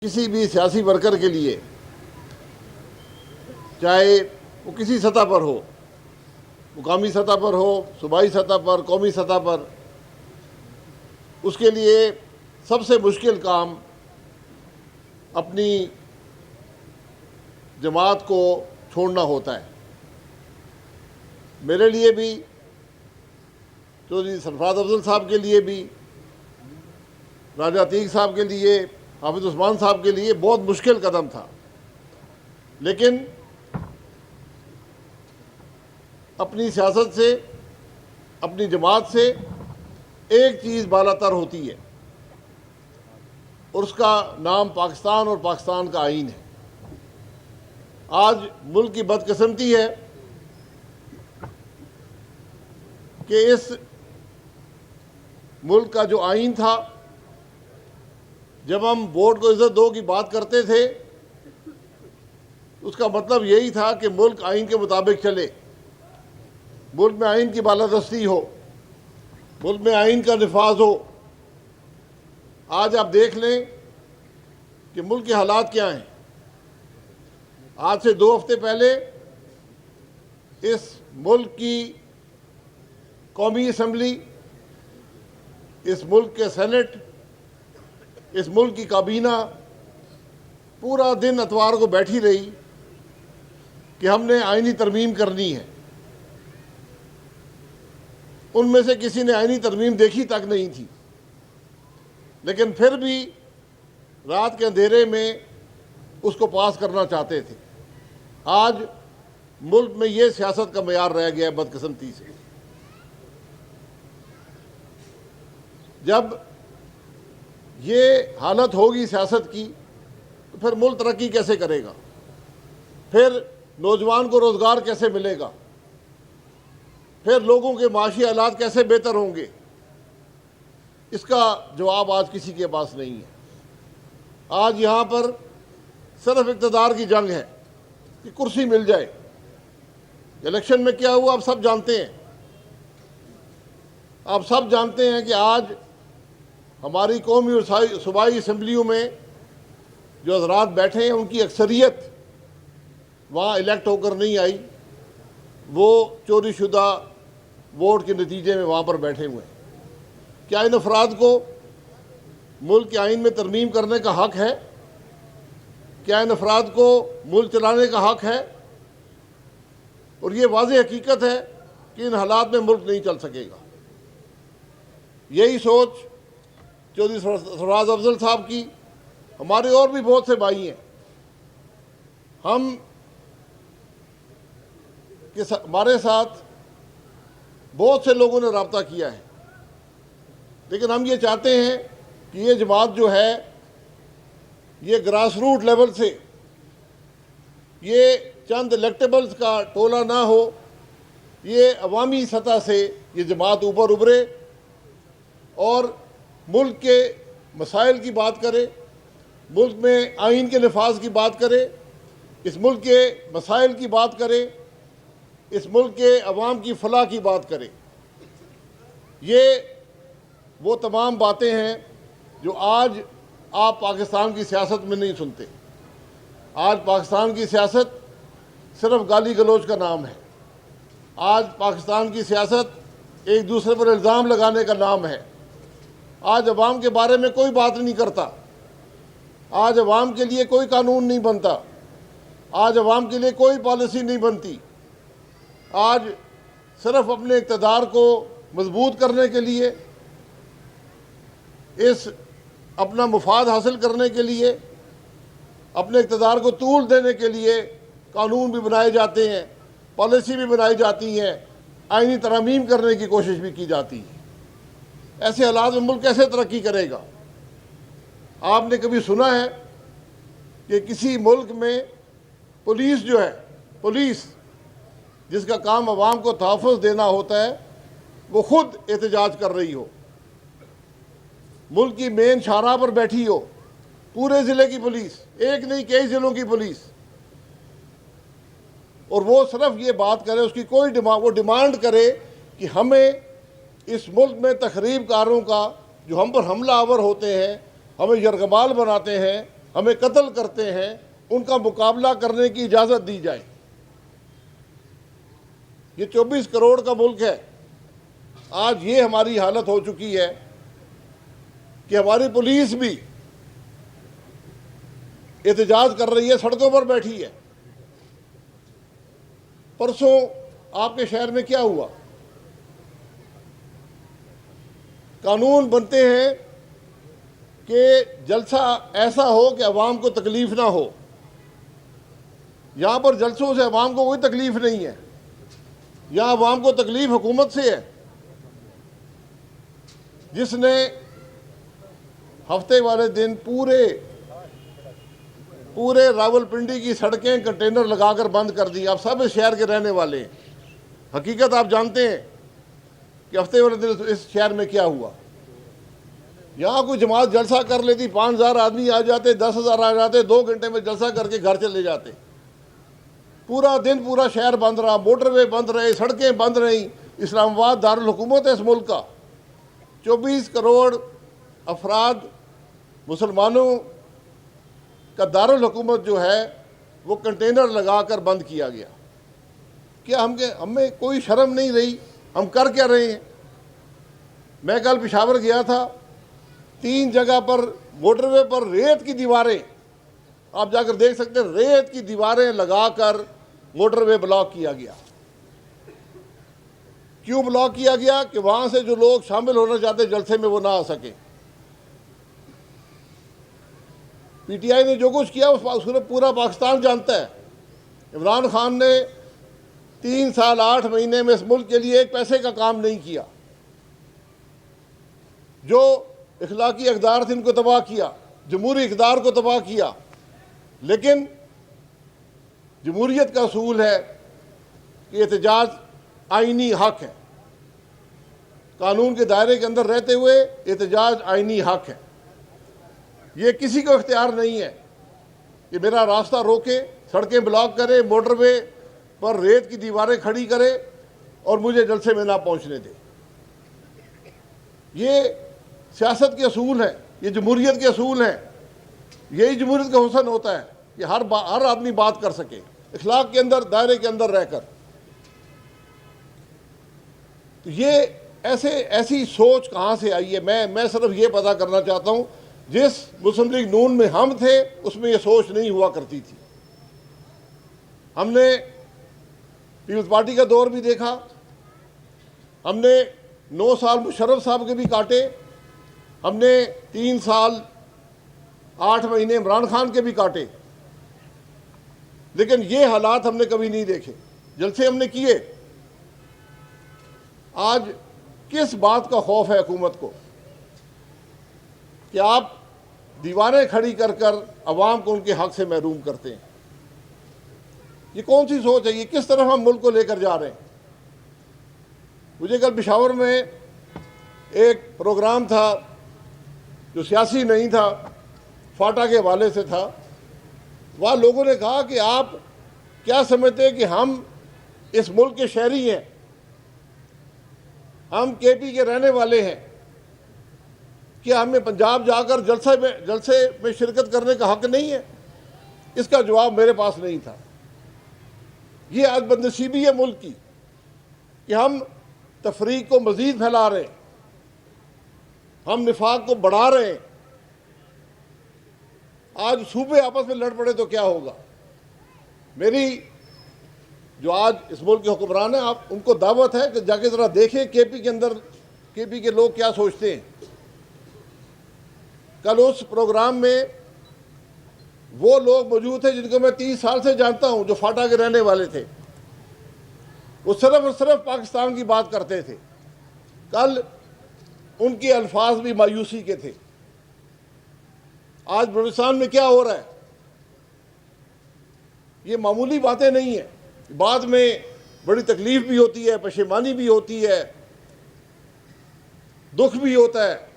किसी भी सियासी वर्कर के लिए, चाहे वो किसी सतह पर हो, मुकामी सतह पर हो, सूबाई सतह पर, कौमी सतह पर, उसके लिए सबसे मुश्किल काम अपनी जमात को छोड़ना होता है। मेरे लिए भी, चौधरी सरफराज अफजल साहब के लिए भी, राजा अतीक साहब के लिए, हाफिज उस्मान साहब के लिए बहुत मुश्किल कदम था। लेकिन अपनी सियासत से, अपनी जमात से एक चीज़ बालातर होती है और उसका नाम पाकिस्तान और पाकिस्तान का आईन है। आज मुल्क की बदकिस्मती है कि इस मुल्क का जो आईन था, जब हम वोट को इज्जत दो की बात करते थे, उसका मतलब यही था कि मुल्क आईन के मुताबिक चले, मुल्क में आईन की बालादस्ती हो, मुल्क में आईन का निफाज हो। आज आप देख लें कि मुल्क के हालात क्या हैं। आज से 2 हफ्ते पहले इस मुल्क की कौमी असम्बली, इस मुल्क के सेनेट, इस मुल्क की काबीना पूरा दिन इतवार को बैठी रही कि हमने आईनी तरमीम करनी है। उनमें से किसी ने आईनी तरमीम देखी तक नहीं थी, लेकिन फिर भी रात के अंधेरे में उसको पास करना चाहते थे। आज मुल्क में ये सियासत का मयार रह गया है बदकिस्मती से। जब ये हालत होगी सियासत की, तो फिर मुल्क तरक्की कैसे करेगा? फिर नौजवान को रोज़गार कैसे मिलेगा? फिर लोगों के माशी हालात कैसे बेहतर होंगे? इसका जवाब आज किसी के पास नहीं है। आज यहाँ पर सिर्फ इक़्तिदार की जंग है कि कुर्सी मिल जाए। इलेक्शन में क्या हुआ आप सब जानते हैं। आप सब जानते हैं कि आज हमारी कौमी और सूबाई असम्बलियों में जो हज़रात बैठे हैं, उनकी अक्सरियत वहाँ इलेक्ट होकर नहीं आई, वो चोरी शुदा वोट के नतीजे में वहाँ पर बैठे हुए हैं। क्या इन अफराद को मुल्क के आइन में तरमीम करने का हक़ है? क्या इन अफराद को मुल्क चलाने का हक़ है? और ये वाज़ेह हकीकत है कि इन हालात में मुल्क नहीं चल सकेगा। यही सोच चौधरी सरफराज अफजल साहब की, हमारे और भी बहुत से भाई हैं। हमारे साथ बहुत से लोगों ने रब्ता किया है, लेकिन हम ये चाहते हैं कि ये जमात जो है, ये ग्रास रूट लेवल से, ये चंद इलेक्टेबल्स का टोला ना हो, ये अवामी सतह से ये जमात ऊपर उभरे और मुल्क के मसाइल की बात करे, मुल्क में आइन के नफाज की बात करे, इस मुल्क के मसाइल की बात करे, इस मुल्क के अवाम की फलाह की बात करे। ये वो तमाम बातें हैं जो आज आप पाकिस्तान की सियासत में नहीं सुनते। आज पाकिस्तान की सियासत सिर्फ गाली गलौज का नाम है। आज पाकिस्तान की सियासत एक दूसरे पर इल्ज़ाम लगाने का नाम है। आज अवाम के बारे में कोई बात नहीं करता। आज अवाम के लिए कोई कानून नहीं बनता। आज अवाम के लिए कोई पॉलिसी नहीं बनती। आज सिर्फ अपने इक़्तिदार को मजबूत करने के लिए, इस अपना मुफाद हासिल करने के लिए, अपने इक़्तिदार को तूल देने के लिए कानून भी बनाए जाते हैं, पॉलिसी भी बनाई जाती हैं, आईनी तरमीम करने की कोशिश भी की जाती है। ऐसे हालात में मुल्क कैसे तरक्की करेगा? आपने कभी सुना है कि किसी मुल्क में पुलिस जो है, पुलिस जिसका काम अवाम को तहफ़्फ़ुज़ देना होता है, वो खुद एहतजाज कर रही हो, मुल्क की मेन शाहराह पर बैठी हो, पूरे ज़िले की पुलिस, एक नहीं कई ज़िलों की पुलिस, और वो सिर्फ ये बात करे, उसकी कोई वो डिमांड करे कि हमें इस मुल्क में तखरीब कारों का, जो हम पर हमला आवर होते हैं, हमें यरगमाल बनाते हैं, हमें कत्ल करते हैं, उनका मुकाबला करने की इजाज़त दी जाए। ये 24 करोड़ का मुल्क है। आज ये हमारी हालत हो चुकी है कि हमारी पुलिस भी एहतजाज कर रही है, सड़कों पर बैठी है। परसों आपके शहर में क्या हुआ? कानून बनते हैं कि जलसा ऐसा हो कि अवाम को तकलीफ ना हो। यहां पर जलसों से अवाम को कोई तकलीफ नहीं है, यहां अवाम को तकलीफ हुकूमत से है, जिसने हफ्ते वाले दिन पूरे रावलपिंडी की सड़कें कंटेनर लगाकर बंद कर दी। आप सब इस शहर के रहने वाले हैं, हकीकत आप जानते हैं कि हफ्ते वाले दिन इस शहर में क्या हुआ। यहाँ कोई जमात जलसा कर लेती, 5,000 आदमी आ जाते, 10,000 आ जाते, 2 घंटे में जलसा करके घर चले जाते। पूरा दिन पूरा शहर बंद रहा, मोटरवे बंद रहे, सड़कें बंद रहीं। इस्लामाबाद दारुल हुकूमत है इस मुल्क का। 24 करोड़ अफराद मुसलमानों का दारुल हुकूमत जो है वो कंटेनर लगाकर बंद किया गया। क्या हमें कोई शर्म नहीं रही? हम कर क्या रहे हैं? मैं कल पेशावर गया था, 3 जगह पर मोटरवे पर रेत की दीवारें, आप जाकर देख सकते हैं, रेत की दीवारें लगाकर मोटरवे ब्लॉक किया गया। क्यों ब्लॉक किया गया? कि वहां से जो लोग शामिल होना चाहते जलसे में वो ना आ सके। पीटीआई ने जो कुछ किया उसको पूरा पाकिस्तान जानता है। इमरान खान ने 3 साल 8 महीने में इस मुल्क के लिए एक पैसे का काम नहीं किया। जो इखलाकी इक़दार थे इनको तबाह किया, जमहूरी इक़दार को तबाह किया। लेकिन जमहूरियत का असूल है कि एहतजाज आईनी हक है, कानून के दायरे के अंदर रहते हुए एहतजाज आईनी हक है। ये किसी को इख्तियार नहीं है कि मेरा रास्ता रोके, सड़कें ब्लॉक करे, मोटरवे पर रेत की दीवारें खड़ी करे और मुझे जलसे में ना पहुंचने दे। ये सियासत के असूल हैं, ये जमहूरियत के असूल हैं। यही जमहूरियत का हुस्न होता है कि हर आदमी बात कर सके इखलाक के अंदर, दायरे के अंदर रहकर। तो ये ऐसी सोच कहाँ से आई है? मैं सिर्फ ये पता करना चाहता हूँ। जिस मुस्लिम लीग नून में हम थे उसमें ये सोच नहीं हुआ करती थी। हमने पीपल्स पार्टी का दौर भी देखा, हमने 9 साल मुशर्रफ साहब के भी काटे, हमने 3 साल 8 महीने इमरान खान के भी काटे, लेकिन ये हालात हमने कभी नहीं देखे। जलसे हमने किए। आज किस बात का खौफ है हुकूमत को कि आप दीवारें खड़ी कर कर अवाम को उनके हक से महरूम करते हैं? ये कौन सी सोच है? ये किस तरफ हम मुल्क को लेकर जा रहे हैं? मुझे कल पेशावर में एक प्रोग्राम था जो सियासी नहीं था, फाटा के हवाले से था। वहाँ लोगों ने कहा कि आप क्या समझते हैं कि हम इस मुल्क के शहरी हैं, हम केपी के रहने वाले हैं, क्या हमें पंजाब जाकर जलसे में शिरकत करने का हक नहीं है? इसका जवाब मेरे पास नहीं था। ये आज बदनसीबी है मुल्क की कि हम तफरीक को मज़ीद फैला रहे हैं, हम निफाक को बढ़ा रहे हैं। आज सूबे आपस में लड़ पड़े तो क्या होगा? मेरी जो आज इस मुल्क के हुक्मरान हैं, आप उनको दावत है कि जाके ज़रा देखें केपी के अंदर केपी के लोग क्या सोचते हैं। कल उस प्रोग्राम में वो लोग मौजूद थे जिनको मैं 30 साल से जानता हूं, जो फाटा के रहने वाले थे। वो सिर्फ और सिर्फ पाकिस्तान की बात करते थे। कल उनके अल्फाज भी मायूसी के थे। आज बलूचिस्तान में क्या हो रहा है, ये मामूली बातें नहीं है। बाद में बड़ी तकलीफ भी होती है, पशेमानी भी होती है, दुख भी होता है,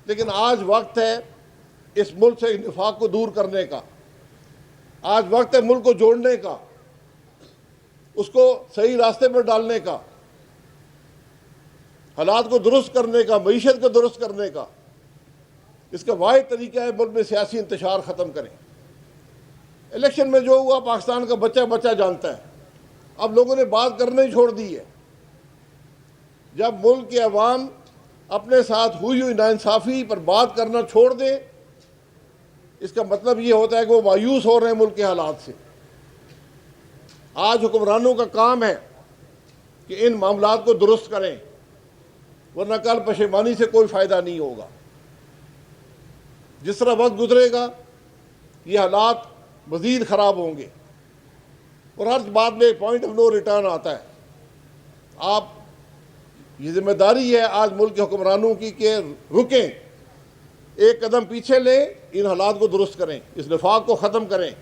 लेकिन आज वक्त है इस मुल्क से निफाक को दूर करने का। आज वक्त है मुल्क को जोड़ने का, उसको सही रास्ते पर डालने का, हालात को दुरुस्त करने का, मईशत को दुरुस्त करने का। इसका वाहिद तरीका है मुल्क में सियासी इंतशार ख़त्म करें। इलेक्शन में जो हुआ पाकिस्तान का बच्चा बच्चा जानता है। अब लोगों ने बात करना ही छोड़ दी है। जब मुल्क के अवाम अपने साथ हुई नाइंसाफ़ी पर बात करना छोड़ दें, इसका मतलब ये होता है कि वो मायूस हो रहे हैं मुल्क के हालात से। आज हुक्मरानों का काम है कि इन मामलात को दुरुस्त करें, वरना कल पशेमानी से कोई फ़ायदा नहीं होगा। जिस तरह वक्त गुजरेगा ये हालात मज़ीद ख़राब होंगे और हर बात में एक पॉइंट ऑफ नो रिटर्न आता है। आप ये जिम्मेदारी है आज मुल्क के हुक्मरानों की कि रुकें, एक कदम पीछे लें, इन हालात को दुरुस्त करें, इस निफाक को ख़त्म करें,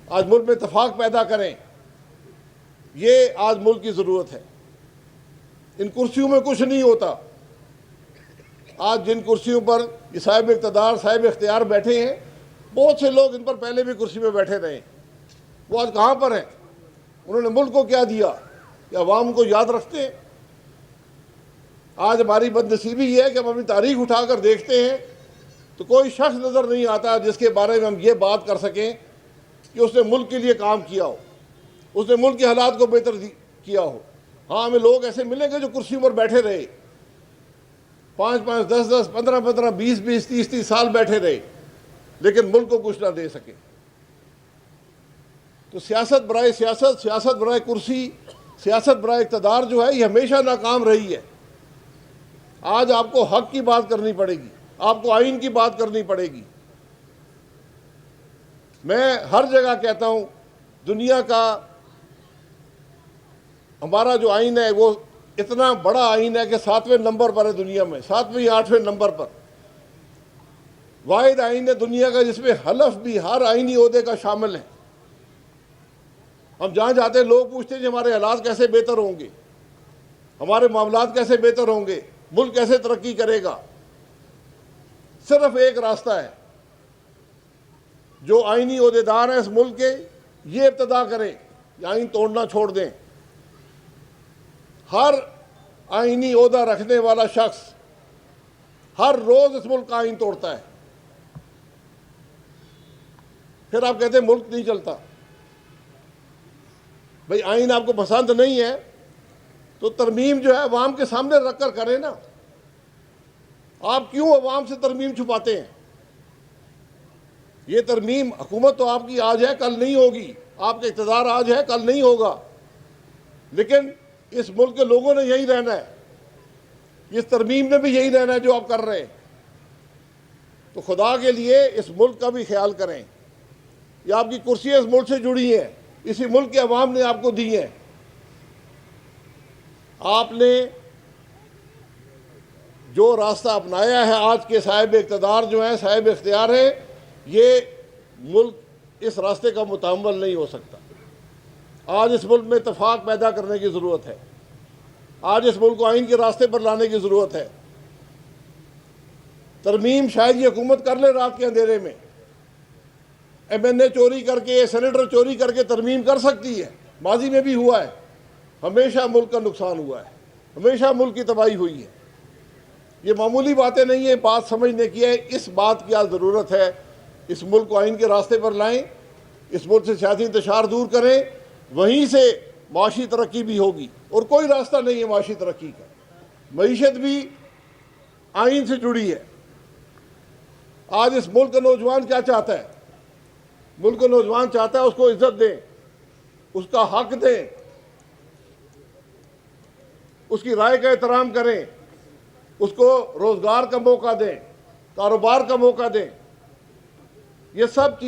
आज मुल्क में इत्तफाक पैदा करें। ये आज मुल्क की ज़रूरत है। इन कुर्सियों में कुछ नहीं होता। आज जिन कुर्सियों पर ये साहिब इक़्तिदार साहिब इख्तियार बैठे हैं, बहुत से लोग इन पर पहले भी कुर्सी में बैठे रहे, वो आज कहाँ पर हैं? उन्होंने मुल्क को क्या दिया? कि अवाम को याद रखते हैं। आज हमारी बदनसीबी ये है कि हम अपनी तारीख उठाकर देखते हैं तो कोई शख्स नज़र नहीं आता जिसके बारे में हम ये बात कर सकें कि उसने मुल्क के लिए काम किया हो, उसने मुल्क के हालात को बेहतर किया हो। हाँ, हमें लोग ऐसे मिलेंगे जो कुर्सियों पर बैठे रहे, 5-5, 10-10, 15-15, 20-20, 30-30 साल बैठे रहे, लेकिन मुल्क को कुछ ना दे सके। तो सियासत बराए सियासत, सियासत बराए कुर्सी, सियासत बराए इक़्तिदार जो है ये हमेशा नाकाम रही है। आज आपको हक की बात करनी पड़ेगी, आपको आइन की बात करनी पड़ेगी। मैं हर जगह कहता हूं, दुनिया का हमारा जो आइन है वो इतना बड़ा आइन है कि 7वें नंबर पर है दुनिया में, 7वें या 8वें नंबर पर। वाहिद आइन है दुनिया का जिसमें हलफ भी हर आइनी ओहदे का शामिल है। हम जहाँ जाते हैं लोग पूछते हैं कि हमारे हालात कैसे बेहतर होंगे, हमारे मामलात कैसे बेहतर होंगे, मुल्क कैसे तरक्की करेगा। सिर्फ एक रास्ता है, जो आइनी ओहदेदार हैं इस मुल्क के, ये इब्तदा करें, आइन तोड़ना छोड़ दें। हर आइनी ओहदा रखने वाला शख्स हर रोज इस मुल्क का आइन तोड़ता है। फिर आप कहते हैं मुल्क नहीं चलता। भाई आइन आपको पसंद नहीं है तो तरमीम जो है अवाम के सामने रखकर करें ना। आप क्यों अवाम से तरमीम छुपाते हैं? ये तरमीम हुकूमत तो आपकी आज है कल नहीं होगी, आपका इक़्तिदार आज है कल नहीं होगा, लेकिन इस मुल्क के लोगों ने यही रहना है, इस तरमीम में भी यही रहना है जो आप कर रहे हैं। तो खुदा के लिए इस मुल्क का भी ख्याल करें। ये आपकी कुर्सियाँ इस मुल्क से जुड़ी हैं, इसी मुल्क के अवाम ने आपको दी हैं। आपने जो रास्ता अपनाया है, आज के साहिब इक़्तिदार जो हैं, साहिब इख्तियार हैं, ये मुल्क इस रास्ते का मुताम्मल नहीं हो सकता। आज इस मुल्क में इत्तफाक पैदा करने की ज़रूरत है। आज इस मुल्क को आइन के रास्ते पर लाने की ज़रूरत है। तरमीम शायद ये हुकूमत कर ले रात के अंधेरे में, MNA चोरी करके, सेनेटर चोरी करके तरमीम कर सकती है, माजी में भी हुआ है। हमेशा मुल्क का नुकसान हुआ है, हमेशा मुल्क की तबाही हुई है। ये मामूली बातें नहीं है, बात समझने की है। इस बात की आज ज़रूरत है, इस मुल्क को आइन के रास्ते पर लाएं, इस मुल्क से सियासी इंतशार दूर करें, वहीं से माशी तरक्की भी होगी। और कोई रास्ता नहीं है माशी तरक्की का। मईशत भी आइन से जुड़ी है। आज इस मुल्क का नौजवान क्या चाहता है? मुल्क का नौजवान चाहता है उसको इज्जत दें, उसका हक दें, उसकी राय का एहतराम करें, उसको रोज़गार का मौका दें, कारोबार का मौका दें। ये सब चीज़